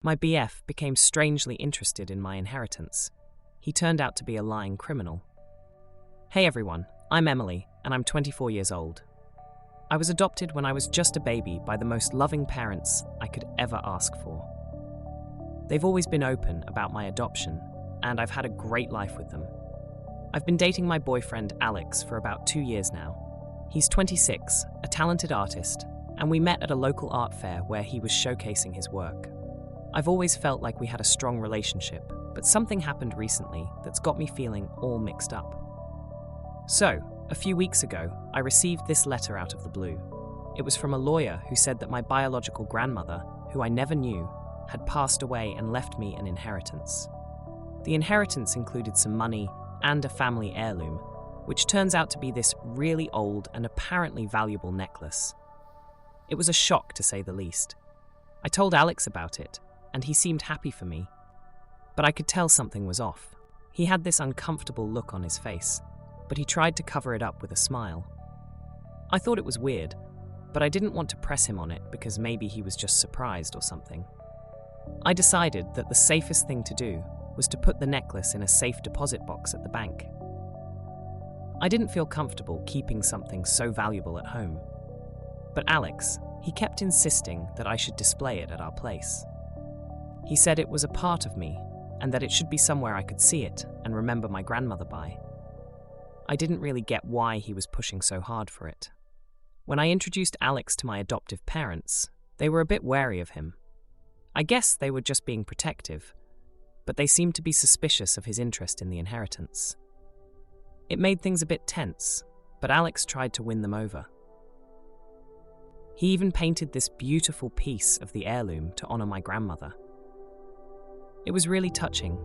My BF became strangely interested in my inheritance. He turned out to be a lying criminal. Hey everyone, I'm Emily, and I'm 24 years old. I was adopted when I was just a baby by the most loving parents I could ever ask for. They've always been open about my adoption, and I've had a great life with them. I've been dating my boyfriend Alex for about 2 years now. He's 26, a talented artist, and we met at a local art fair where he was showcasing his work. I've always felt like we had a strong relationship, but something happened recently that's got me feeling all mixed up. So, a few weeks ago, I received this letter out of the blue. It was from a lawyer who said that my biological grandmother, who I never knew, had passed away and left me an inheritance. The inheritance included some money and a family heirloom, which turns out to be this really old and apparently valuable necklace. It was a shock, to say the least. I told Alex about it, and he seemed happy for me. But I could tell something was off. He had this uncomfortable look on his face, but he tried to cover it up with a smile. I thought it was weird, but I didn't want to press him on it because maybe he was just surprised or something. I decided that the safest thing to do was to put the necklace in a safe deposit box at the bank. I didn't feel comfortable keeping something so valuable at home. But Alex, he kept insisting that I should display it at our place. He said it was a part of me and that it should be somewhere I could see it and remember my grandmother by. I didn't really get why he was pushing so hard for it. When I introduced Alex to my adoptive parents, they were a bit wary of him. I guess they were just being protective, but they seemed to be suspicious of his interest in the inheritance. It made things a bit tense, but Alex tried to win them over. He even painted this beautiful piece of the heirloom to honor my grandmother. It was really touching,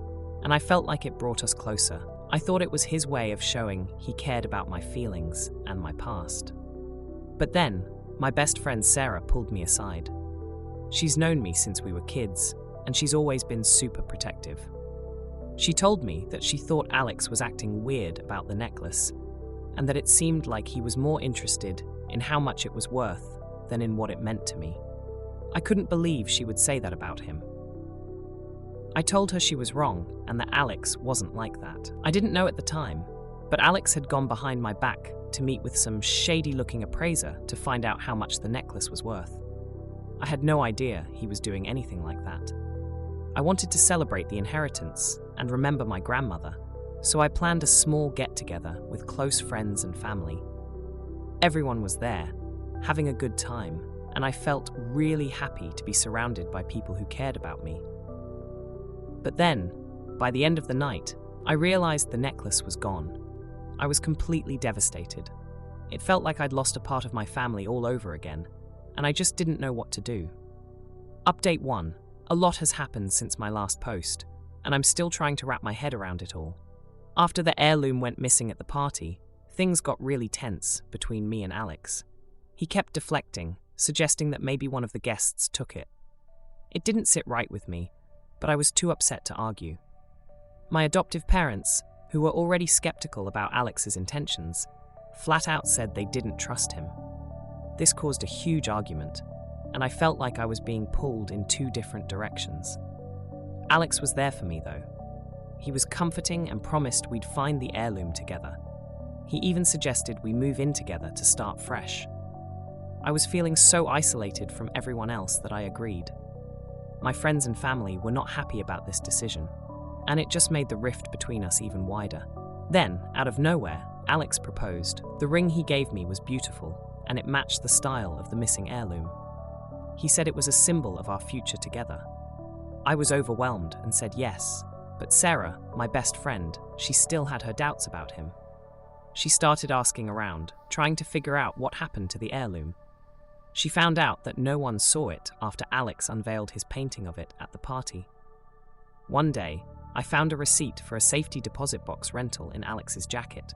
and I felt like it brought us closer. I thought it was his way of showing he cared about my feelings and my past. But then, my best friend Sarah pulled me aside. She's known me since we were kids, and she's always been super protective. She told me that she thought Alex was acting weird about the necklace, and that it seemed like he was more interested in how much it was worth than in what it meant to me. I couldn't believe she would say that about him. I told her she was wrong and that Alex wasn't like that. I didn't know at the time, but Alex had gone behind my back to meet with some shady-looking appraiser to find out how much the necklace was worth. I had no idea he was doing anything like that. I wanted to celebrate the inheritance and remember my grandmother, so I planned a small get-together with close friends and family. Everyone was there, having a good time, and I felt really happy to be surrounded by people who cared about me. But then, by the end of the night, I realized the necklace was gone. I was completely devastated. It felt like I'd lost a part of my family all over again, and I just didn't know what to do. Update 1. A lot has happened since my last post, and I'm still trying to wrap my head around it all. After the heirloom went missing at the party, things got really tense between me and Alex. He kept deflecting, suggesting that maybe one of the guests took it. It didn't sit right with me, but I was too upset to argue. My adoptive parents, who were already skeptical about Alex's intentions, flat out said they didn't trust him. This caused a huge argument, and I felt like I was being pulled in 2 different directions. Alex was there for me, though. He was comforting and promised we'd find the heirloom together. He even suggested we move in together to start fresh. I was feeling so isolated from everyone else that I agreed. My friends and family were not happy about this decision, and it just made the rift between us even wider. Then, out of nowhere, Alex proposed. The ring he gave me was beautiful, and it matched the style of the missing heirloom. He said it was a symbol of our future together. I was overwhelmed and said yes, but Sarah, my best friend, she still had her doubts about him. She started asking around, trying to figure out what happened to the heirloom. She found out that no one saw it after Alex unveiled his painting of it at the party. One day, I found a receipt for a safety deposit box rental in Alex's jacket.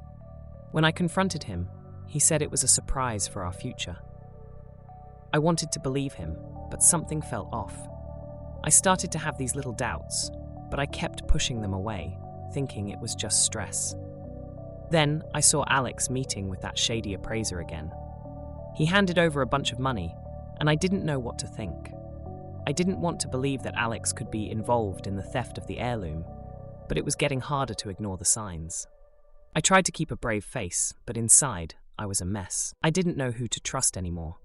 When I confronted him, he said it was a surprise for our future. I wanted to believe him, but something felt off. I started to have these little doubts, but I kept pushing them away, thinking it was just stress. Then I saw Alex meeting with that shady appraiser again. He handed over a bunch of money, and I didn't know what to think. I didn't want to believe that Alex could be involved in the theft of the heirloom, but it was getting harder to ignore the signs. I tried to keep a brave face, but inside, I was a mess. I didn't know who to trust anymore.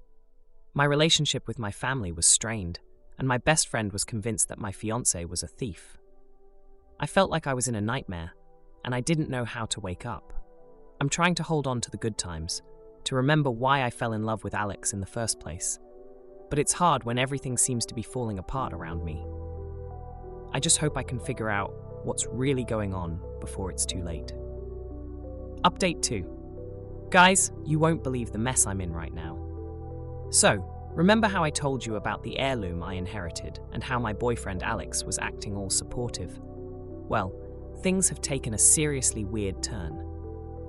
My relationship with my family was strained, and my best friend was convinced that my fiancé was a thief. I felt like I was in a nightmare, and I didn't know how to wake up. I'm trying to hold on to the good times, to remember why I fell in love with Alex in the first place. But it's hard when everything seems to be falling apart around me. I just hope I can figure out what's really going on before it's too late. Update 2. Guys, you won't believe the mess I'm in right now. So, remember how I told you about the heirloom I inherited and how my boyfriend Alex was acting all supportive? Well, things have taken a seriously weird turn.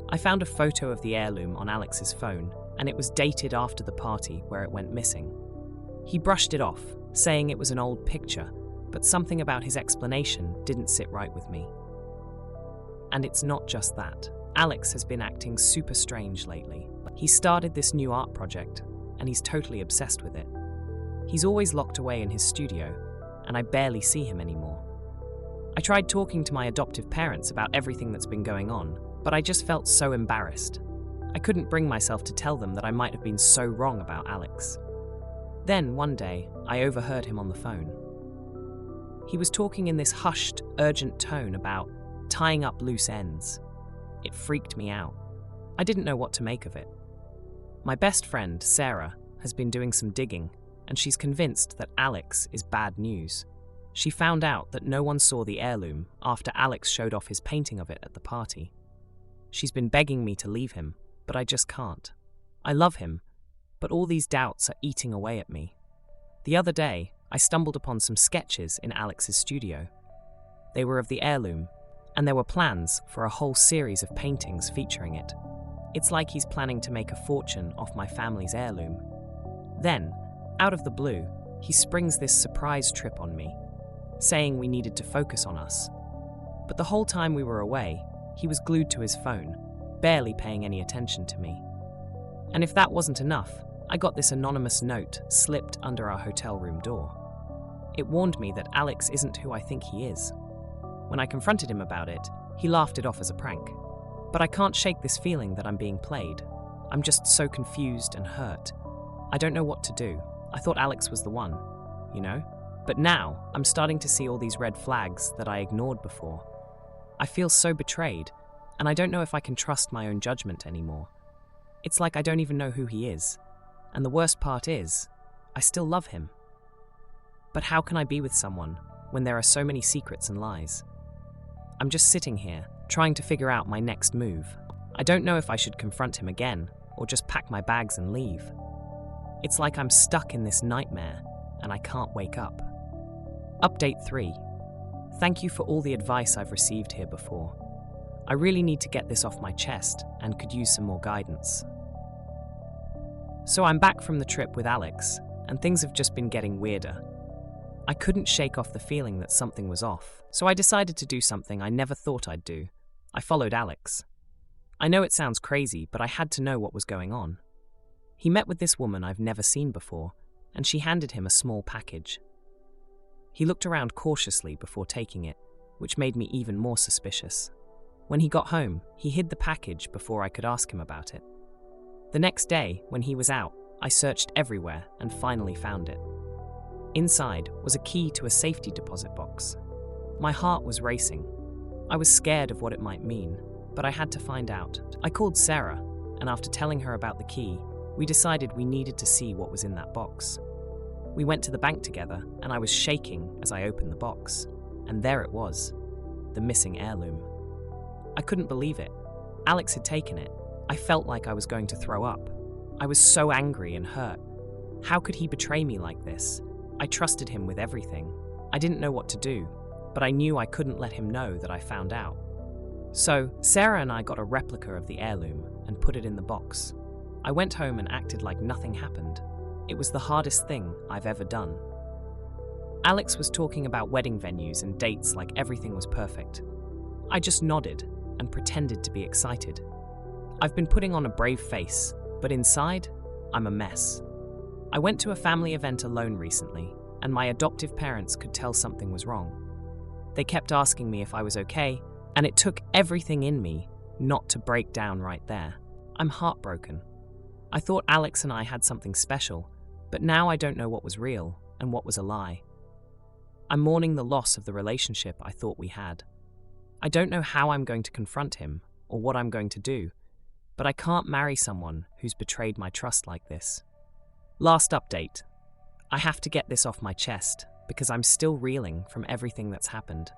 I found a photo of the heirloom on Alex's phone, and it was dated after the party where it went missing. He brushed it off, saying it was an old picture, but something about his explanation didn't sit right with me. And it's not just that. Alex has been acting super strange lately. He started this new art project, and he's totally obsessed with it. He's always locked away in his studio, and I barely see him anymore. I tried talking to my adoptive parents about everything that's been going on, but I just felt so embarrassed. I couldn't bring myself to tell them that I might have been so wrong about Alex. Then, one day, I overheard him on the phone. He was talking in this hushed, urgent tone about tying up loose ends. It freaked me out. I didn't know what to make of it. My best friend, Sarah, has been doing some digging, and she's convinced that Alex is bad news. She found out that no one saw the heirloom after Alex showed off his painting of it at the party. She's been begging me to leave him, but I just can't. I love him, but all these doubts are eating away at me. The other day, I stumbled upon some sketches in Alex's studio. They were of the heirloom, and there were plans for a whole series of paintings featuring it. It's like he's planning to make a fortune off my family's heirloom. Then, out of the blue, he springs this surprise trip on me, saying we needed to focus on us. But the whole time we were away, he was glued to his phone, barely paying any attention to me. And if that wasn't enough, I got this anonymous note slipped under our hotel room door. It warned me that Alex isn't who I think he is. When I confronted him about it, he laughed it off as a prank. But I can't shake this feeling that I'm being played. I'm just so confused and hurt. I don't know what to do. I thought Alex was the one, you know? But now, I'm starting to see all these red flags that I ignored before. I feel so betrayed, and I don't know if I can trust my own judgment anymore. It's like I don't even know who he is. And the worst part is, I still love him. But how can I be with someone when there are so many secrets and lies? I'm just sitting here, trying to figure out my next move. I don't know if I should confront him again, or just pack my bags and leave. It's like I'm stuck in this nightmare, and I can't wake up. Update 3. Thank you for all the advice I've received here before. I really need to get this off my chest, and could use some more guidance. So I'm back from the trip with Alex, and things have just been getting weirder. I couldn't shake off the feeling that something was off, so I decided to do something I never thought I'd do. I followed Alex. I know it sounds crazy, but I had to know what was going on. He met with this woman I've never seen before, and she handed him a small package. He looked around cautiously before taking it, which made me even more suspicious. When he got home, he hid the package before I could ask him about it. The next day, when he was out, I searched everywhere and finally found it. Inside was a key to a safety deposit box. My heart was racing. I was scared of what it might mean, but I had to find out. I called Sarah, and after telling her about the key, we decided we needed to see what was in that box. We went to the bank together, and I was shaking as I opened the box. And there it was, the missing heirloom. I couldn't believe it. Alex had taken it. I felt like I was going to throw up. I was so angry and hurt. How could he betray me like this? I trusted him with everything. I didn't know what to do, but I knew I couldn't let him know that I found out. So, Sarah and I got a replica of the heirloom and put it in the box. I went home and acted like nothing happened. It was the hardest thing I've ever done. Alex was talking about wedding venues and dates like everything was perfect. I just nodded and pretended to be excited. I've been putting on a brave face, but inside, I'm a mess. I went to a family event alone recently, and my adoptive parents could tell something was wrong. They kept asking me if I was okay, and it took everything in me not to break down right there. I'm heartbroken. I thought Alex and I had something special, but now I don't know what was real and what was a lie. I'm mourning the loss of the relationship I thought we had. I don't know how I'm going to confront him or what I'm going to do, but I can't marry someone who's betrayed my trust like this. Last update. I have to get this off my chest because I'm still reeling from everything that's happened.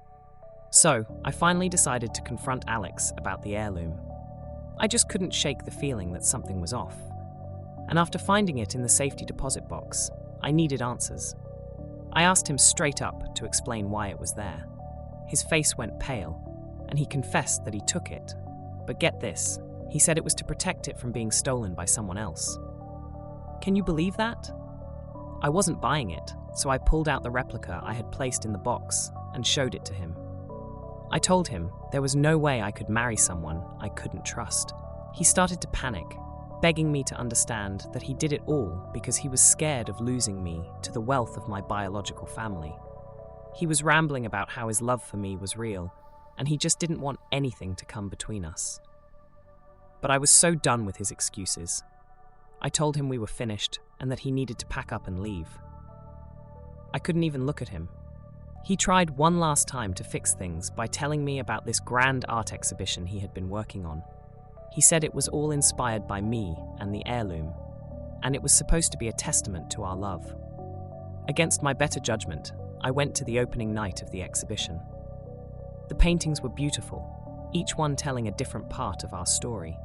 So, I finally decided to confront Alex about the heirloom. I just couldn't shake the feeling that something was off. And after finding it in the safety deposit box, I needed answers. I asked him straight up to explain why it was there. His face went pale, and he confessed that he took it. But get this, he said it was to protect it from being stolen by someone else. Can you believe that? I wasn't buying it, so I pulled out the replica I had placed in the box and showed it to him. I told him there was no way I could marry someone I couldn't trust. He started to panic, begging me to understand that he did it all because he was scared of losing me to the wealth of my biological family. He was rambling about how his love for me was real, and he just didn't want anything to come between us. But I was so done with his excuses. I told him we were finished and that he needed to pack up and leave. I couldn't even look at him. He tried one last time to fix things by telling me about this grand art exhibition he had been working on. He said it was all inspired by me and the heirloom, and it was supposed to be a testament to our love. Against my better judgment, I went to the opening night of the exhibition. The paintings were beautiful, each one telling a different part of our story.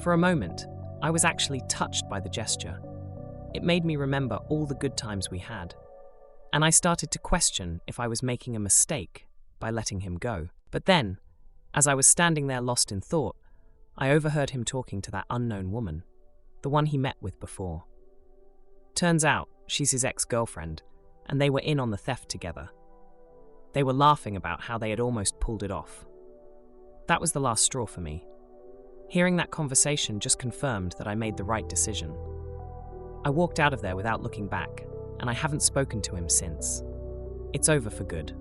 For a moment, I was actually touched by the gesture. It made me remember all the good times we had, and I started to question if I was making a mistake by letting him go. But then, as I was standing there lost in thought, I overheard him talking to that unknown woman, the one he met with before. Turns out, she's his ex-girlfriend, and they were in on the theft together. They were laughing about how they had almost pulled it off. That was the last straw for me. Hearing that conversation just confirmed that I made the right decision. I walked out of there without looking back, and I haven't spoken to him since. It's over for good.